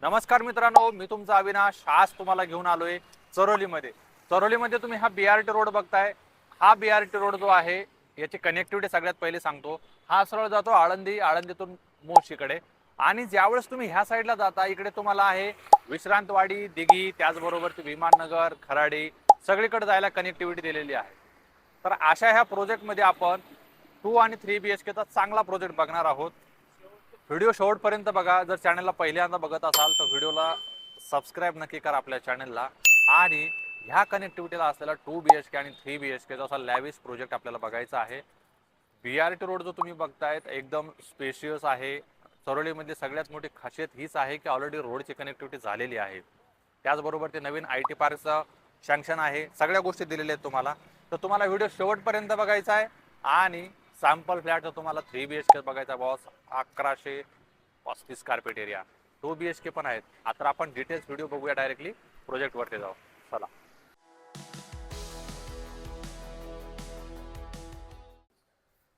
नमस्कार मित्रांनो, मी तुमचा अविनाश. आज तुम्हाला घेऊन आलोय चरोलीमध्ये. चरोलीमध्ये तुम्ही हा BRT रोड बघताय. हा BRT रोड जो आहे याची कनेक्टिव्हिटी सगळ्यात पहिले सांगतो. हा सरळ जातो आळंदीतून मोर्शीकडे. आणि ज्यावेळेस तुम्ही ह्या साईडला जाता इकडे तुम्हाला आहे विश्रांतवाडी, दिघी, त्याचबरोबर विमाननगर, खराडी सगळीकडे जायला कनेक्टिव्हिटी दिलेली आहे. तर अशा ह्या प्रोजेक्टमध्ये आपण 2 आणि 3 BHK चा चांगला प्रोजेक्ट बघणार आहोत. व्हिडिओ शेवटपर्यंत बघा. जर चॅनलला पहिल्यांदा बघत असाल तर व्हिडिओला सबस्क्राईब नक्की करा आपल्या चॅनलला. आणि ह्या कनेक्टिव्हिटीला असलेला 2 BHK आणि 3 BHK चा असा लॅविश प्रोजेक्ट आपल्याला बघायचा आहे. BRT रोड जो तुम्ही बघतायत एकदम स्पेशियस आहे. चरोलीमध्ये सगळ्यात मोठी खासियत हीच आहे की ऑलरेडी रोडची कनेक्टिव्हिटी झालेली आहे. त्याचबरोबर ते नवीन IT पार्कचं सँक्शन आहे. सगळ्या गोष्टी दिलेल्या आहेत तुम्हाला. तर तुम्हाला व्हिडिओ शेवटपर्यंत बघायचा आहे. आणि सॅम्पल फ्लॅट तुम्हाला 3 BHK बघायचा बॉस. 1135 कार्पेट एरिया, 2 BHK पण आहेत. आता आपण डिटेल्स व्हिडिओ बघूया, डायरेक्टली प्रोजेक्टवरती जाऊ. चला.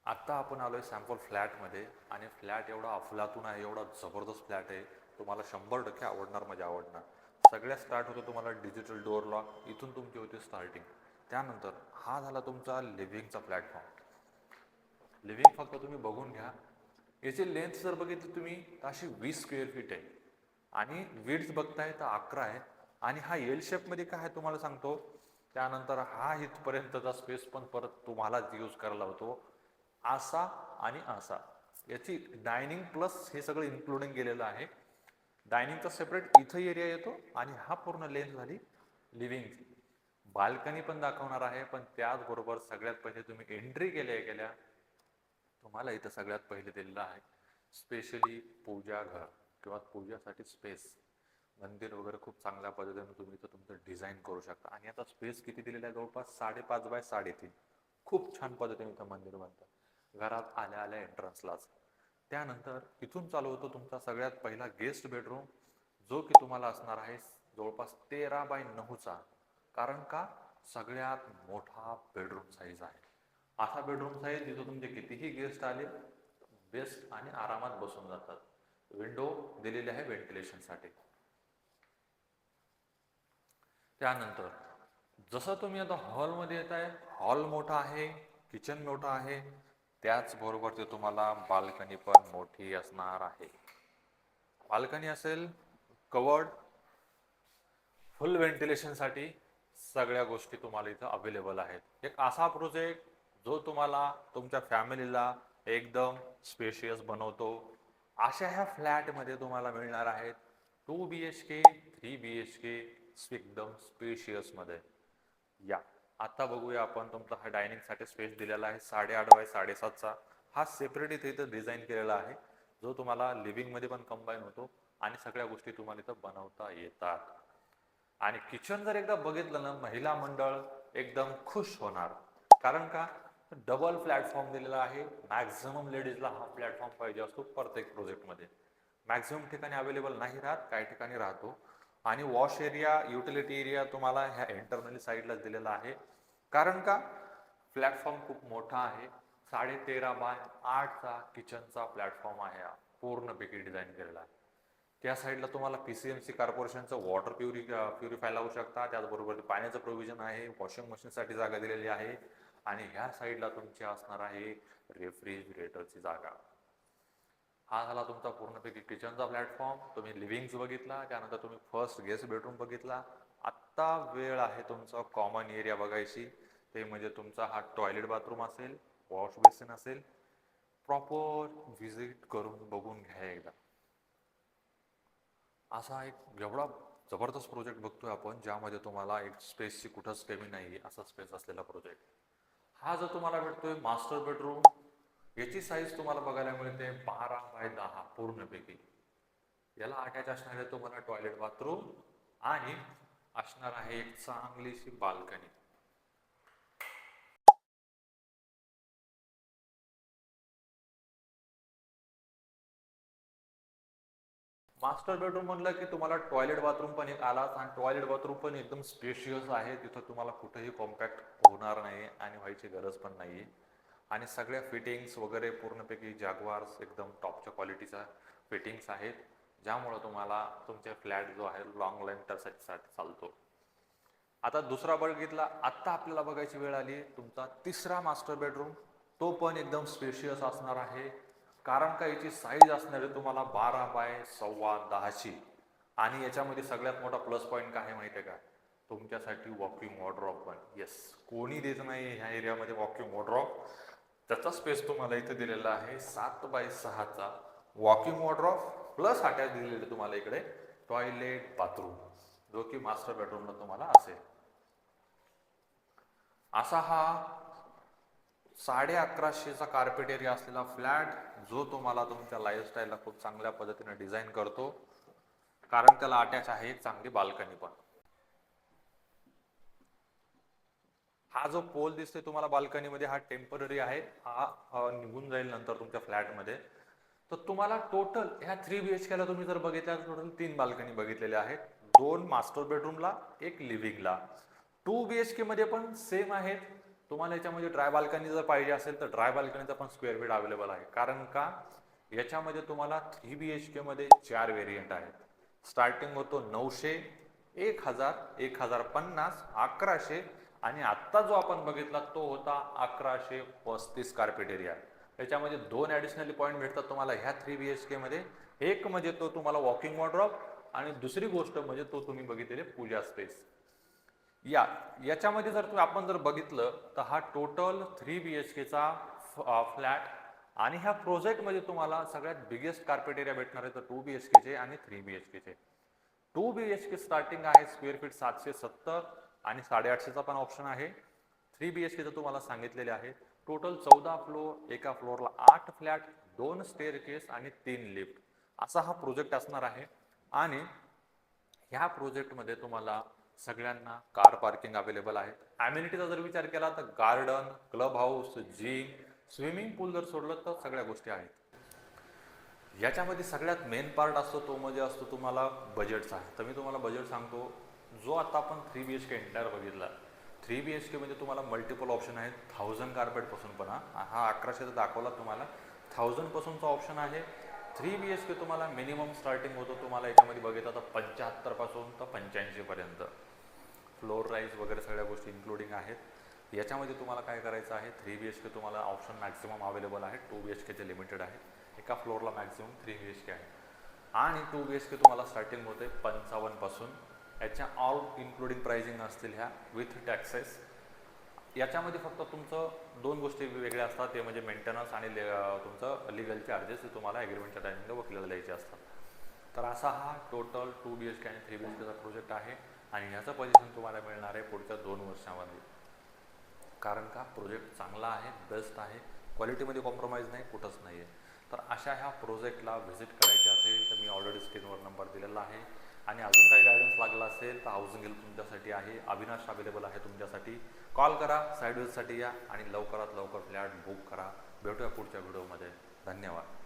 आत्ता आपण आलोय सॅम्पल फ्लॅटमध्ये. आणि फ्लॅट एवढा अफलातून आहे, एवढा जबरदस्त फ्लॅट आहे. तुम्हाला 100% आवडणार, म्हणजे आवडणार. सगळ्यात स्टार्ट होतो तुम्हाला डिजिटल डोअर लॉक. इथून तुमची होती स्टार्टिंग. त्यानंतर हा झाला तुमचा लिव्हिंगचा प्लॅटफॉर्म. लिव्हिंग फक्त तुम्ही बघून घ्या. याची लेंथ जर बघितली तुम्ही तर अशी 20 स्क्वेअर फीट आहे. आणि विड्थ बघताय तर 11 आहे. आणि हा एल शेपमध्ये काय आहे तुम्हाला सांगतो. त्यानंतर हा इथपर्यंतचा स्पेस पण परत तुम्हालाच यूज करायला होतो. असा आणि असा याची डायनिंग प्लस हे सगळं इन्क्लुडिंग केलेलं आहे. डायनिंगचा सेपरेट इथं एरिया येतो. आणि हा पूर्ण लेंथ झाली लिव्हिंगची. बाल्कनी पण दाखवणार आहे. पण त्याचबरोबर सगळ्यात पहिले तुम्ही एंट्री केल्या तुम्हाला इथं सगळ्यात पहिले दिलेलं आहे स्पेशली पूजा घर किंवा पूजासाठी स्पेस. मंदिर वगैरे खूप चांगल्या पद्धतीने तुम्ही इथं तुमचं डिझाईन करू शकता. आणि आता स्पेस किती दिलेला आहे, जवळपास 5.5 बाय 3.5. खूप छान पद्धतीने इथं मंदिर बनतं घरात आल्या आल्या एंट्रन्सलाच. त्यानंतर इथून चालू होतो तुमचा सगळ्यात पहिला गेस्ट बेडरूम, जो की तुम्हाला असणार आहे जवळपास 13 बाय 9चा. कारण का सगळ्यात मोठा बेडरूम साईज आहे. असा बेडरूम साईज जिथं तुमचे कितीही गेस्ट आले बेस्ट आणि आरामात बसून जातात. विंडो दिलेली आहे व्हेंटिलेशनसाठी. त्यानंतर जसं तुम्ही आता हॉलमध्ये येत आहे, हॉल मोठा आहे, किचन मोठा आहे. त्याचबरोबर ते तुम्हाला बाल्कनी पण मोठी असणार आहे. बाल्कनी असेल कवर्ड, फुल व्हेंटिलेशनसाठी सगळ्या गोष्टी तुम्हाला इथं अवेलेबल आहेत. एक असा प्रोजेक्ट जो तुम्हाला तुमच्या फॅमिलीला एकदम स्पेशियस बनवतो. अशा ह्या फ्लॅटमध्ये तुम्हाला मिळणार आहेत 2 BHK, 3 BHK एकदम स्पेशियसमध्ये. या आता बघूया आपण तुमचा हा डायनिंगसाठी स्पेस दिलेला आहे 8.5 बाय 7.5चा. हा सेपरेट इथे इथं डिझाईन केलेला आहे, जो तुम्हाला लिव्हिंगमध्ये पण कंबाईन होतो. आणि सगळ्या गोष्टी तुम्हाला इथं बनवता येतात. आणि किचन जर एकदा बघितलं ना, महिला मंडळ एकदम खुश होणार. कारण का डबल प्लॅटफॉर्म दिलेला आहे. मॅक्झिमम लेडीजला हा प्लॅटफॉर्म पाहिजे असतो प्रत्येक प्रोजेक्टमध्ये. मॅक्झिमम ठिकाणी अवेलेबल नाही राहत, काही ठिकाणी राहतो. आणि वॉश एरिया, युटिलिटी एरिया तुम्हाला ह्या इंटरनली साईडला दिलेला आहे. कारण का प्लॅटफॉर्म खूप मोठा आहे. 13.5 बाय 8चा किचनचा प्लॅटफॉर्म आहे. पूर्णपैकी डिझाईन केलेला आहे. त्या साईडला तुम्हाला PCMC कॉर्पोरेशनचं वॉटर प्युरिफाय लावू शकता. त्याचबरोबर पाण्याचं प्रोव्हिजन आहे. वॉशिंग मशीनसाठी जागा दिलेली आहे. आणि ह्या साईडला तुमची असणार आहे रेफ्रिजरेटरची जागा. हा झाला तुमचा पूर्णपैकी किचनचा प्लॅटफॉर्म. तुम्ही लिव्हिंग बघितला, त्यानंतर तुम्ही फर्स्ट गेस्ट बेडरूम बघितला. आत्ता वेळ आहे तुमचा कॉमन एरिया बघायची. ते म्हणजे तुमचा हा टॉयलेट बाथरूम असेल, वॉश बेसिन असेल. प्रॉपर व्हिजिट करून बघून घ्या एकदा. असा एक एवढा जबरदस्त प्रोजेक्ट बघतोय आपण, ज्यामध्ये तुम्हाला एक स्पेसची कुठंच कमी नाही असा स्पेस असलेला प्रोजेक्ट. हा जो तुम्हाला भेटतोय मास्टर बेडरूम, याची साईज तुम्हाला बघायला मिळते 12 बाय 10 पूर्णपैकी. याला अटॅच असणार आहे तुम्हाला टॉयलेट बाथरूम. आणि असणार आहे एक चांगलीशी बाल्कनी. मास्टर बेडरूम म्हणलं की तुम्हाला टॉयलेट बाथरूम पण एक आलाच. आणि टॉयलेट बाथरूम पण एकदम स्पेशियस आहे. तिथं तुम्हाला कुठेही कॉम्पॅक्ट होणार नाही आणि व्हायची गरज पण नाही. आणि सगळ्या फिटिंग्स वगैरे पूर्णपैकी जॅग्वार्स एकदम टॉपच्या क्वालिटीच्या फिटिंग्स आहेत, ज्यामुळे तुम्हाला तुमचे फ्लॅट जो आहे लॉंग साठी चालतो. आता दुसरा बघितला, आत्ता आपल्याला बघायची वेळ आली तुमचा तिसरा मास्टर बेडरूम. तो पण एकदम स्पेशियस असणार आहे, कारण का याची साईज असणार आहे तुम्हाला 12 बाय 10.25 आणि याच्यामध्ये सगळ्यात मोठा प्लस पॉईंट काय आहे माहिती आहे का, तुमच्यासाठी वॉकिंग वॉर्डरोब पण. येस, कोणी देत नाही ह्या एरियामध्ये वॉकिंग वॉर्डरोब. त्याचा स्पेस तुम्हाला इथे दिलेला आहे 7 बाय 6चा वॉकिंग वॉर्डरोब प्लस अटॅच दिलेले तुम्हाला इकडे टॉयलेट बाथरूम, जो की मास्टर बेडरूमला तुम्हाला असेल. असा हा 1150चा कार्पेट एरिया असलेला फ्लॅट, जो तुम्हाला तुमच्या लाईफस्टाईलला खूप चांगल्या पद्धतीने डिझाईन करतो, कारण त्याला अटॅच आहे एक चांगली बाल्कनी पण. हा जो पोल दिसतोय तुम्हाला बाल्कनीमध्ये, हा टेम्पररी आहे, हा निघून जाईल नंतर तुमच्या फ्लॅटमध्ये. तर तुम्हाला टोटल ह्या 3 BHK ला तुम्ही जर बघितल्या टोटल 3 बाल्कनी बघितलेल्या आहेत, 2 मास्टर बेडरूमला, 1 लिव्हिंगला. 2 BHK मध्ये पण सेम आहेत. तुम्हाला याच्यामध्ये ड्राय बाल्कनी जर पाहिजे असेल तर ड्राय बाल्कनीचा पण स्क्वेअर फीट अवेलेबल आहे, कारण का याच्यामध्ये तुम्हाला 3 BHK मध्ये 4 व्हेरियंट आहेत. स्टार्टिंग होतो 900, 1000, 1050, 1100 आणि आत्ता जो आपण बघितला तो होता 1135 कार्पेट एरिया. याच्यामध्ये 2 ॲडिशनली पॉईंट भेटतात तुम्हाला ह्या 3 BHK मध्ये. एक म्हणजे तो तुम्हाला वॉकिंग वॉर्डरोब आणि दुसरी गोष्ट म्हणजे तो तुम्ही बघितलेले पूजा स्पेस. याच्यामध्ये जर आपण जर बघितलं तर हा टोटल 3 BHKचा फ्लॅट आणि ह्या प्रोजेक्टमध्ये तुम्हाला सगळ्यात बिगेस्ट कार्पेट एरिया भेटणार आहे तर 2 BHKचे आणि 3 BHKचे. 2 BHK स्टार्टिंग आहे स्क्वेअर फीट 770 आणि 850चा पण ऑप्शन आहे. 3 BHKचं तुम्हाला सांगितलेले आहे. टोटल 14 फ्लोर, एका फ्लोअरला 8 फ्लॅट, 2 स्टेअरकेस आणि 3 लिफ्ट असा हा प्रोजेक्ट असणार आहे. आणि ह्या प्रोजेक्टमध्ये तुम्हाला सगळ्यांना कार पार्किंग अवेलेबल आहे. ॲम्युनिटीचा जर विचार केला तर garden, clubhouse, gym, swimming pool जर सोडलं तर सगळ्या गोष्टी आहेत. याच्यामध्ये सगळ्यात मेन पार्ट असतो तो म्हणजे असतो तुम्हाला बजेटचा. तर मी तुम्हाला बजेट सांगतो. जो आता आपण 3 BHK एंटायर बघितला, 3 BHK मध्ये तुम्हाला मल्टिपल ऑप्शन आहेत. 1000 कार्पेटपासून पण हा 1100चा दाखवला तुम्हाला, 1000 पासूनचा ऑप्शन आहे. 3 BHK तुम्हाला मिनिमम स्टार्टिंग होतो तुम्हाला याच्यामध्ये बघितलं तर 75 पासून तर 85 पर्यंत. फ्लोर राईज वगैरे सगळ्या गोष्टी इन्क्लुडिंग आहेत. याच्यामध्ये तुम्हाला काय करायचं आहे, 3 BHK तुम्हाला ऑप्शन मॅक्सिमम अवेलेबल आहे. 2 BHKचे लिमिटेड आहे. एका फ्लोअरला मॅक्सिमम 3 BHK आहे आणि 2 BHK तुम्हाला स्टार्टिंग होते 55 पासून. याच्या ऑल इन्क्लुडिंग प्राइसिंग असतील ह्या विथ टॅक्सेस. याच्यामध्ये फक्त तुमचं 2 गोष्टी वेगळ्या असतात, ते म्हणजे मेंटेनन्स आणि तुमचं लिगल चार्जेस तुम्हाला ॲग्रीमेंटच्या टायमिंगला वकिलाला द्यायचे असतात. तर असा हा टोटल 2 BHK आणि 3 BHKचा प्रोजेक्ट आहे आणि ह्याचं पोझिशन तुम्हाला मिळणार आहे पुढच्या 2 वर्षामध्ये. कारण का प्रोजेक्ट चांगला आहे, बेस्ट आहे, क्वालिटीमध्ये कॉम्प्रोमाइज नाही, कुठंच नाही आहे. तर अशा ह्या प्रोजेक्टला व्हिजिट करायची असेल तर मी ऑलरेडी स्क्रीनवर नंबर दिलेला आहे. आणि अजून काही गायडन्स लागला असेल तर हाऊसिंग हेल्प तुमच्यासाठी आहे. अविनाश अवेलेबल आहे तुमच्यासाठी. कॉल करा, साईड व्हिजिटसाठी या आणि लवकरात लवकर फ्लॅट बुक करा. भेटूया पुढच्या व्हिडिओमध्ये. धन्यवाद.